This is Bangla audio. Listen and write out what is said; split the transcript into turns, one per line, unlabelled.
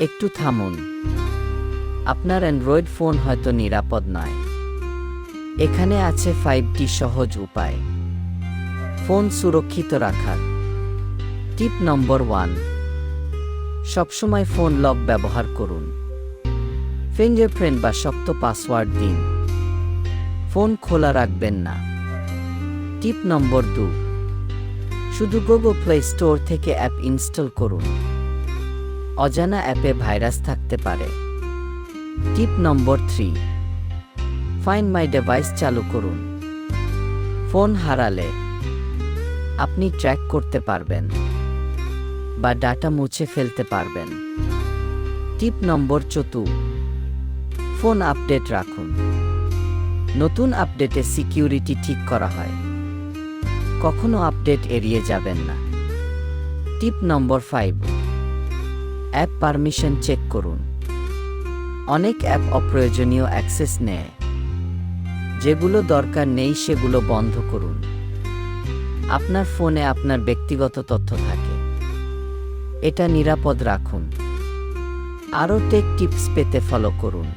একটু থামুন। আপনার অ্যান্ড্রয়েড ফোন হয়তো নিরাপদ নয়। এখানে আছে 5টি সহজ উপায় ফোন সুরক্ষিত রাখার। টিপ নম্বর 1, সবসময় ফোন লক ব্যবহার করুন। ফিঙ্গারপ্রিন্ট বা শক্ত পাসওয়ার্ড দিন। ফোন খোলা রাখবেন না। টিপ নম্বর 2, শুধু গুগল প্লে স্টোর থেকে অ্যাপ ইনস্টল করুন। অজানা অ্যাপে ভাইরাস থাকতে পারে। টিপ নম্বর 3, ফাইন্ড মাই ডিভাইস চালু করুন। ফোন হারালে আপনি ট্র্যাক করতে পারবেন বা ডাটা মুছে ফেলতে পারবেন। টিপ নম্বর 4, ফোন আপডেট রাখুন। নতুন আপডেটে সিকিউরিটি ঠিক করা হয়। কখনো আপডেট এড়িয়ে যাবেন না। টিপ নম্বর 5, অ্যাপ পারমিশন চেক করুন। অনেক অ্যাপ অপ্রয়োজনীয় অ্যাক্সেস নেয়। যেগুলো দরকার নেই সেগুলো বন্ধ করুন। আপনার ফোনে আপনার ব্যক্তিগত তথ্য থাকে। এটা নিরাপদ রাখুন। আরও টেক টিপস পেতে ফলো করুন।